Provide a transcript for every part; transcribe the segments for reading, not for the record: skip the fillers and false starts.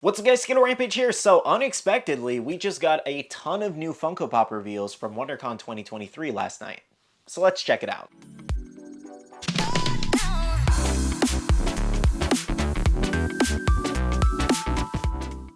What's up guys, SkittleRampage here. So unexpectedly, we just got a ton of new Funko Pop reveals from Wondercon 2023 last night. So let's check it out.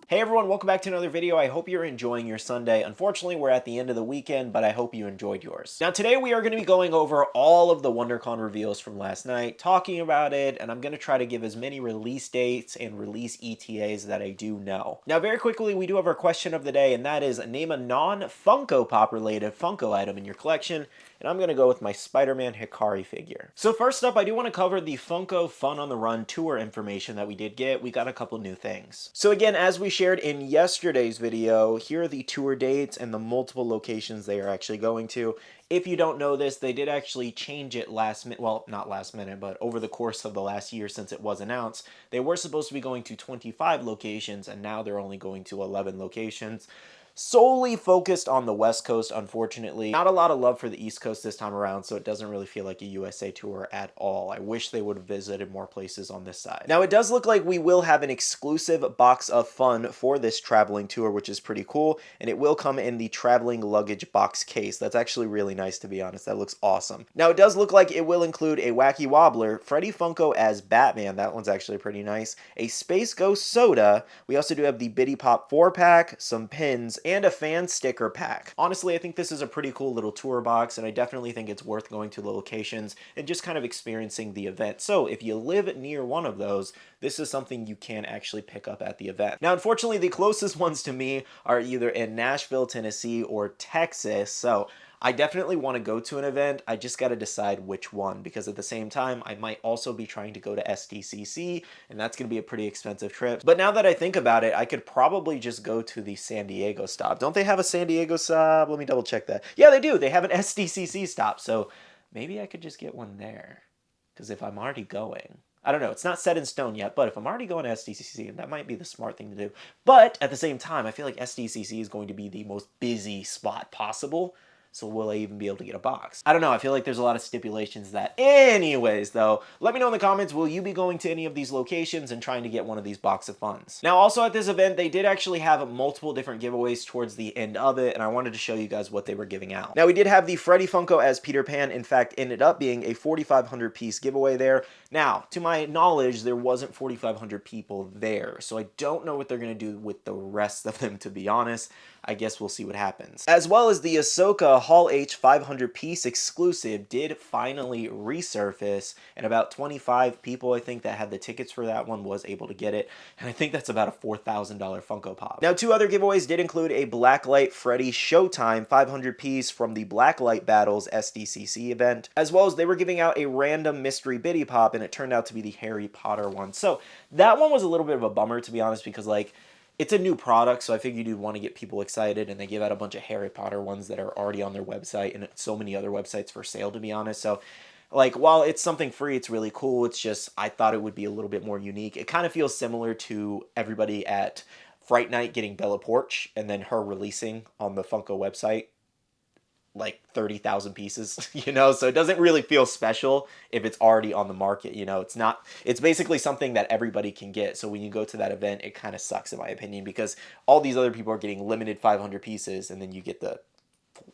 Hey everyone, welcome back to another video. I hope you're enjoying your Sunday. Unfortunately, we're at the end of the weekend, but I hope you enjoyed yours. Now today we are going to be going over all of the WonderCon reveals from last night, talking about it, and I'm going to try to give as many release dates and release ETAs that I do know. Now very quickly, we do have our question of the day, and that is name a non-Funko Pop related Funko item in your collection. And I'm going to go with my Spider-Man Hikari figure. So first up, I do want to cover the Funko Fun on the Run tour information that we did get. We got a couple new things. So again, as we shared in yesterday's video, here are the tour dates and the multiple locations they are actually going to. If you don't know this, they did actually change it last minute, well, not last minute, but over the course of the last year since it was announced. They were supposed to be going to 25 locations, and now they're only going to 11 locations. Solely focused on the West Coast, unfortunately. Not a lot of love for the East Coast this time around, so it doesn't really feel like a USA tour at all. I wish they would have visited more places on this side. Now, it does look like we will have an exclusive box of fun for this traveling tour, which is pretty cool, and it will come in the traveling luggage box case. That's actually really nice, to be honest. That looks awesome. Now, it does look like it will include a Wacky Wobbler, Freddy Funko as Batman. That one's actually pretty nice. A Space Ghost Soda. We also do have the Bitty Pop 4-pack, some pins, and a fan sticker pack. Honestly, I think this is a pretty cool little tour box, and I definitely think it's worth going to the locations and just kind of experiencing the event. So if you live near one of those, this is something you can actually pick up at the event. Now, unfortunately, the closest ones to me are either in Nashville, Tennessee, or Texas, so I definitely want to go to an event. I just got to decide which one, because at the same time, I might also be trying to go to SDCC, and that's going to be a pretty expensive trip. But now that I think about it, I could probably just go to the San Diego stop. Don't they have a San Diego stop? Let me double check that. Yeah, they do. They have an SDCC stop, so maybe I could just get one there. Because if I'm already going, I don't know, it's not set in stone yet, but if I'm already going to SDCC, that might be the smart thing to do. But at the same time, I feel like SDCC is going to be the most busy spot possible. So will I even be able to get a box? I don't know. I feel like there's a lot of stipulations that. Anyways, though, let me know in the comments, will you be going to any of these locations and trying to get one of these box of funds? Now, also at this event, they did actually have multiple different giveaways towards the end of it, and I wanted to show you guys what they were giving out. Now, we did have the Freddy Funko as Peter Pan. In fact, ended up being a 4,500 piece giveaway there. Now, to my knowledge, there wasn't 4,500 people there, so I don't know what they're going to do with the rest of them, to be honest. I guess we'll see what happens. As well as the Ahsoka Hall H 500 piece exclusive did finally resurface, and about 25 people, I think, that had the tickets for that one was able to get it, and I think that's about a $4,000 Funko Pop. Now, two other giveaways did include a Blacklight Freddy Showtime 500 piece from the Blacklight Battles SDCC event, as well as they were giving out a random mystery Bitty Pop, and it turned out to be the Harry Potter one. So that one was a little bit of a bummer, to be honest, because like, it's a new product, so I figured you'd want to get people excited, and they give out a bunch of Harry Potter ones that are already on their website and so many other websites for sale, to be honest. So, like, while it's something free, it's really cool. It's just, I thought it would be a little bit more unique. It kind of feels similar to everybody at Fright Night getting Bella Porch and then her releasing on the Funko website like 30,000 pieces, you know, so it doesn't really feel special if it's already on the market, you know. It's basically something that everybody can get, so when you go to that event, it kind of sucks in my opinion, because all these other people are getting limited 500 pieces, and then you get the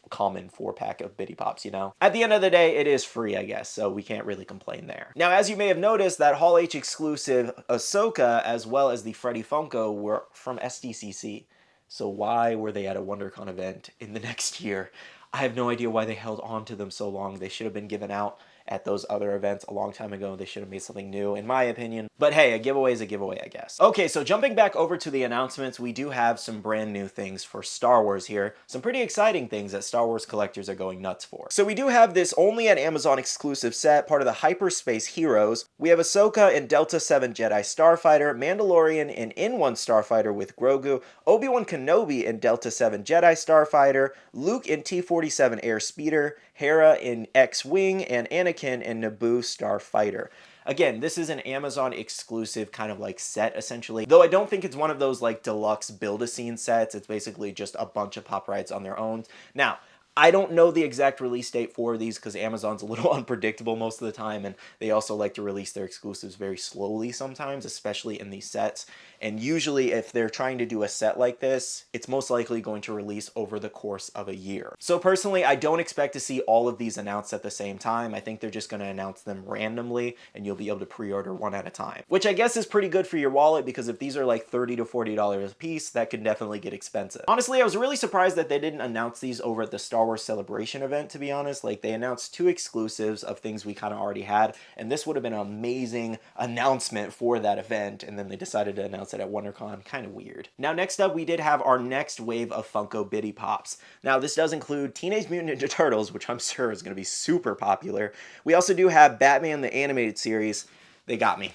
common 4-pack of Bitty Pops, you know. At the end of the day, it is free, I guess, so we can't really complain there. Now, as you may have noticed, that Hall H exclusive Ahsoka, as well as the Freddy Funko, were from SDCC. So why were they at a WonderCon event in the next year? I have no idea why they held on to them so long. They should have been given out at those other events a long time ago. They should have made something new, in my opinion. But hey, a giveaway is a giveaway, I guess. Okay, so jumping back over to the announcements, we do have some brand new things for Star Wars here. Some pretty exciting things that Star Wars collectors are going nuts for. So we do have this only at Amazon exclusive set, part of the Hyperspace Heroes. We have Ahsoka in Delta 7 Jedi Starfighter, Mandalorian in N1 Starfighter with Grogu, Obi-Wan Kenobi in Delta 7 Jedi Starfighter, Luke in T-47 Airspeeder, Hera in X-Wing, and Anakin in Naboo Starfighter. Again, this is an Amazon exclusive kind of like set, essentially. Though I don't think it's one of those like deluxe build-a-scene sets. It's basically just a bunch of pop rides on their own. Now, I don't know the exact release date for these because Amazon's a little unpredictable most of the time, and they also like to release their exclusives very slowly sometimes, especially in these sets. And usually if they're trying to do a set like this, it's most likely going to release over the course of a year. So personally, I don't expect to see all of these announced at the same time. I think they're just going to announce them randomly, and you'll be able to pre-order one at a time, which I guess is pretty good for your wallet, because if these are like $30 to $40 a piece, that could definitely get expensive. Honestly, I was really surprised that they didn't announce these over at the Star Wars Celebration event, to be honest. Like, they announced 2 exclusives of things we kind of already had, and this would have been an amazing announcement for that event, and then they decided to announce it at Wondercon. Kind of weird. Now, next up, we did have our next wave of Funko Biddy Pops. Now, this does include Teenage Mutant Ninja Turtles, which I'm sure is going to be super popular. We also do have Batman the Animated Series. They got me.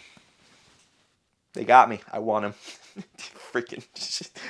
They got me. I want them. Freaking.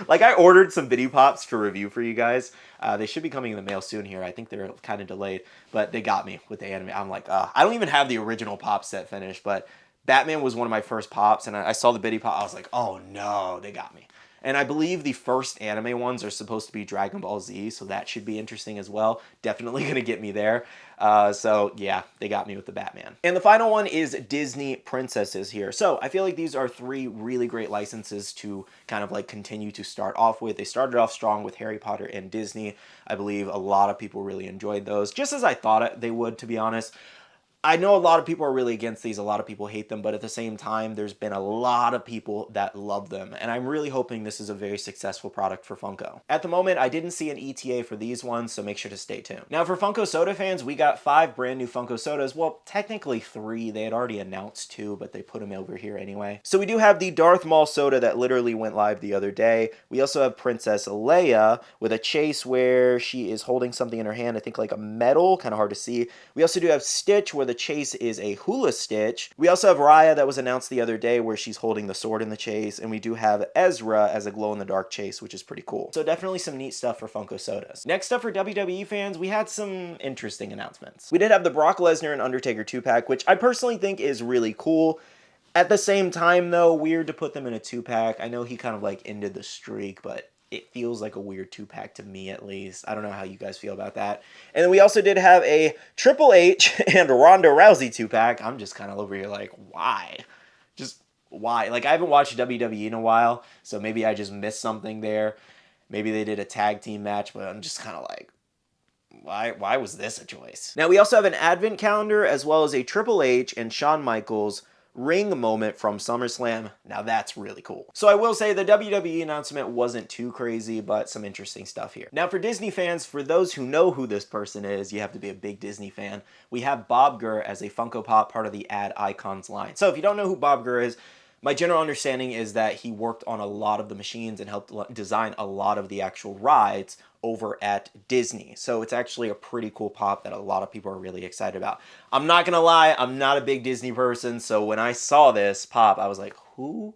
Like, I ordered some Biddy Pops to review for you guys. They should be coming in the mail soon here. I think they're kind of delayed, but they got me with the anime. I'm like, I don't even have the original Pop set finished, but Batman was one of my first Pops, and I saw the Biddy Pop. I was like, oh no, they got me. And I believe the first anime ones are supposed to be Dragon Ball Z, so that should be interesting as well. Definitely going to get me there. So yeah, they got me with the Batman. And the final one is Disney Princesses here. So I feel like these are 3 really great licenses to kind of like continue to start off with. They started off strong with Harry Potter and Disney. I believe a lot of people really enjoyed those, just as I thought they would, to be honest. I know a lot of people are really against these, a lot of people hate them, but at the same time, there's been a lot of people that love them, and I'm really hoping this is a very successful product for Funko. At the moment, I didn't see an ETA for these ones, so make sure to stay tuned. Now, for Funko Soda fans, we got 5 brand new Funko Sodas. Well, technically 3. They had already announced 2, but they put them over here anyway. So we do have the Darth Maul soda that literally went live the other day. We also have Princess Leia with a chase where she is holding something in her hand, I think like a medal, kind of hard to see. We also do have Stitch, where the chase is a hula stitch. We also have Raya that was announced the other day where she's holding the sword in the chase, and we do have Ezra as a glow-in-the-dark chase, which is pretty cool. So definitely some neat stuff for Funko Sodas. Next up for WWE fans, we had some interesting announcements. We did have the Brock Lesnar and Undertaker 2-pack, which I personally think is really cool. At the same time, though, weird to put them in a 2-pack. I know he kind of like ended the streak, but it feels like a weird 2-pack to me, at least. I don't know how you guys feel about that. And then we also did have a Triple H and Ronda Rousey 2-pack. I'm just kind of over here like, why? Just why? Like, I haven't watched WWE in a while, so maybe I just missed something there. Maybe they did a tag team match, but I'm just kind of like, why was this a choice? Now, we also have an advent calendar, as well as a Triple H and Shawn Michaels ring moment from SummerSlam. Now that's really cool. So I will say the WWE announcement wasn't too crazy, but some interesting stuff here. Now for Disney fans, for those who know who this person is, you have to be a big Disney fan. We have Bob Gurr as a Funko Pop, part of the Ad Icons line. So if you don't know who Bob Gurr is, my general understanding is that he worked on a lot of the machines and helped design a lot of the actual rides over at Disney. So it's actually a pretty cool pop that a lot of people are really excited about. I'm not gonna lie, I'm not a big Disney person, so when I saw this pop, I was like, who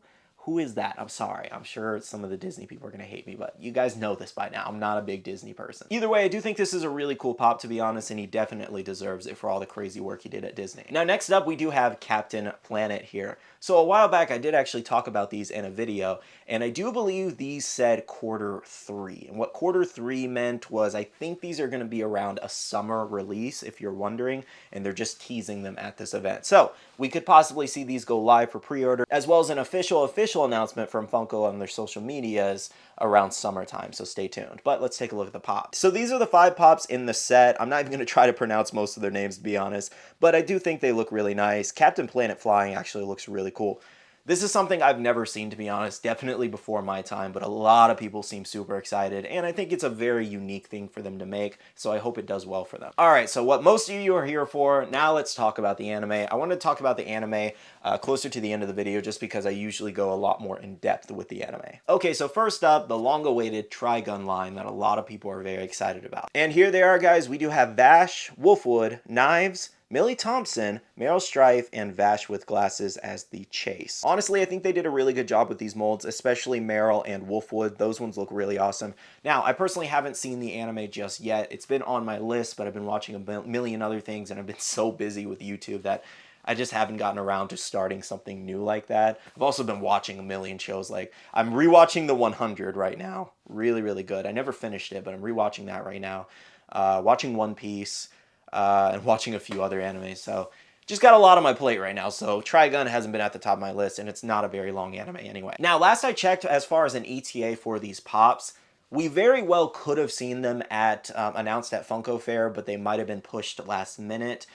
is that? I'm sorry. I'm sure some of the Disney people are going to hate me, but you guys know this by now. I'm not a big Disney person. Either way, I do think this is a really cool pop, to be honest, and he definitely deserves it for all the crazy work he did at Disney. Now, next up, we do have Captain Planet here. So a while back, I did actually talk about these in a video, and I do believe these said Q3. And what Q3 meant was, I think these are going to be around a summer release, if you're wondering, and they're just teasing them at this event. So we could possibly see these go live for pre-order, as well as an official announcement from Funko on their social medias around summertime, so stay tuned. But let's take a look at the pops. So these are the 5 pops in the set. I'm not even going to try to pronounce most of their names, to be honest, but I do think they look really nice. Captain Planet flying actually looks really cool. This is something I've never seen, to be honest, definitely before my time, but a lot of people seem super excited, and I think it's a very unique thing for them to make, so I hope it does well for them. Alright, so what most of you are here for, now let's talk about the anime. I want to talk about the anime closer to the end of the video, just because I usually go a lot more in depth with the anime. Okay, so first up, the long-awaited Trigun line that a lot of people are very excited about. And here they are, guys. We do have Vash, Wolfwood, Knives, Millie Thompson, Meryl Streep, and Vash with glasses as the chase. Honestly, I think they did a really good job with these molds, especially Meryl and Wolfwood. Those ones look really awesome. Now, I personally haven't seen the anime just yet. It's been on my list, but I've been watching a million other things, and I've been so busy with YouTube that I just haven't gotten around to starting something new like that. I've also been watching a million shows. Like, I'm rewatching The 100 right now. Really, really good. I never finished it, but I'm rewatching that right now. watching One Piece, and watching a few other animes. So just got a lot on my plate right now. So Trigun hasn't been at the top of my list, and it's not a very long anime anyway. Now, last I checked, as far as an ETA for these pops, we very well could have seen them at announced at Funko Fair, but they might have been pushed last minute.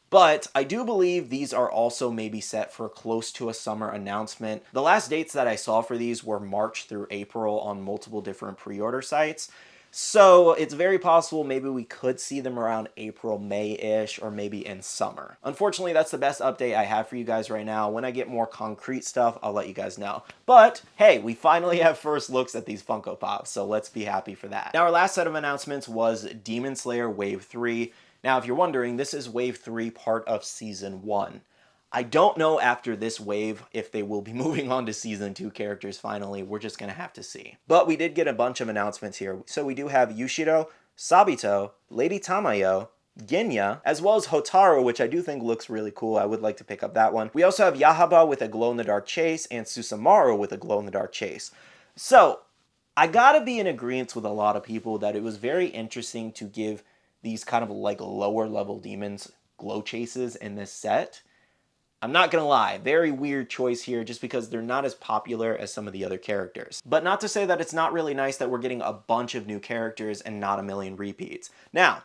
But I do believe these are also maybe set for close to a summer announcement. The last dates that I saw for these were March through April on multiple different pre-order sites. So it's very possible maybe we could see them around April, May-ish, or maybe in summer. Unfortunately, that's the best update I have for you guys right now. When I get more concrete stuff, I'll let you guys know. But hey, we finally have first looks at these Funko Pops, so let's be happy for that. Now, our last set of announcements was Demon Slayer Wave 3. Now, if you're wondering, this is Wave 3, part of Season 1. I don't know after this wave if they will be moving on to Season 2 characters finally. We're just going to have to see. But we did get a bunch of announcements here. So we do have Yushiro, Sabito, Lady Tamayo, Genya, as well as Hotaru, which I do think looks really cool. I would like to pick up that one. We also have Yahaba with a glow-in-the-dark chase and Susumaru with a glow-in-the-dark chase. So I gotta be in agreement with a lot of people that it was very interesting to give these kind of like lower level demons glow chases in this set. I'm not gonna lie, very weird choice here just because they're not as popular as some of the other characters. But not to say that it's not really nice that we're getting a bunch of new characters and not a million repeats. Now,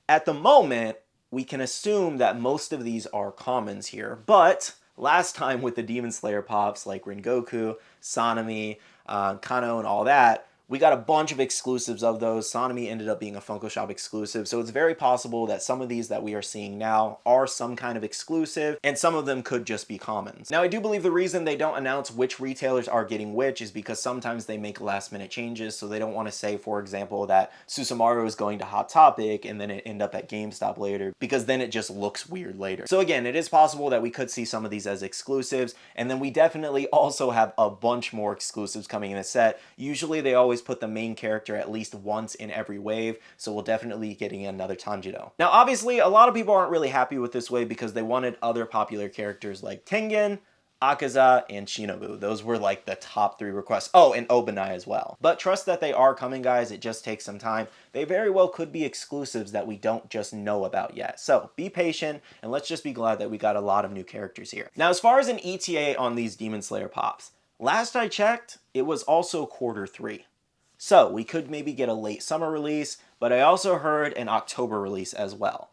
at the moment, we can assume that most of these are commons here, but last time with the Demon Slayer pops like Rengoku, Sanemi, Kano, and all that, we got a bunch of exclusives of those. Sanemi ended up being a Funko Shop exclusive, so it's very possible that some of these that we are seeing now are some kind of exclusive, and some of them could just be commons. Now, I do believe the reason they don't announce which retailers are getting which is because sometimes they make last-minute changes, so they don't want to say, for example, that Susumaru is going to Hot Topic and then it end up at GameStop later, because then it just looks weird later. So again, it is possible that we could see some of these as exclusives, and then we definitely also have a bunch more exclusives coming in the set. Usually they always put the main character at least once in every wave, so we'll definitely be getting another Tanjiro. Now, obviously, a lot of people aren't really happy with this wave because they wanted other popular characters like Tengen, Akaza, and Shinobu. Those were like the top 3 requests. Oh, and Obanai as well. But trust that they are coming, guys. It just takes some time. They very well could be exclusives that we don't just know about yet. So be patient, and let's just be glad that we got a lot of new characters here. Now, as far as an ETA on these Demon Slayer pops, last I checked, it was also Q3. So we could maybe get a late summer release, but I also heard an October release as well.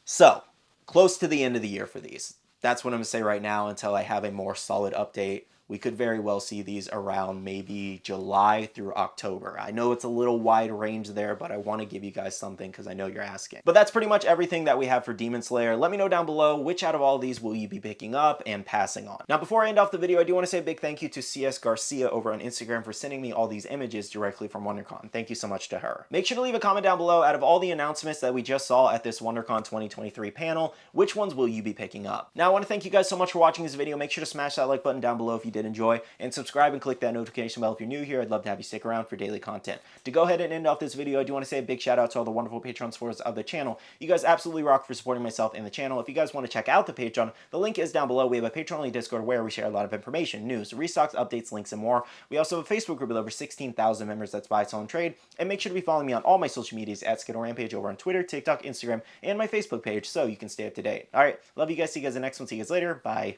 So close to the end of the year for these. That's what I'm going to say right now until I have a more solid update. We could very well see these around maybe July through October. I know it's a little wide range there, but I want to give you guys something because I know you're asking. But that's pretty much everything that we have for Demon Slayer. Let me know down below which out of all these will you be picking up and passing on. Now, before I end off the video, I do want to say a big thank you to CS Garcia over on Instagram for sending me all these images directly from Wondercon. Thank you so much to her. Make sure to leave a comment down below. Out of all the announcements that we just saw at this Wondercon 2023 panel, which ones will you be picking up? Now, I want to thank you guys so much for watching this video. Make sure to smash that like button down below if you did enjoy, and subscribe and click that notification bell if you're new here. I'd love to have you stick around for daily content. To go ahead and end off this video, I do want to say a big shout out to all the wonderful Patreon supporters of the channel. You guys absolutely rock for supporting myself and the channel. If you guys want to check out the Patreon, the link is down below. We have a Patreon-only Discord where we share a lot of information, news, restocks, updates, links, and more. We also have a Facebook group with over 16,000 members that's buy, sell, and trade. And make sure to be following me on all my social medias at SkittleRampage over on Twitter, TikTok, Instagram, and my Facebook page so you can stay up to date. All right, love you guys. See you guys in the next one. See you guys later. Bye.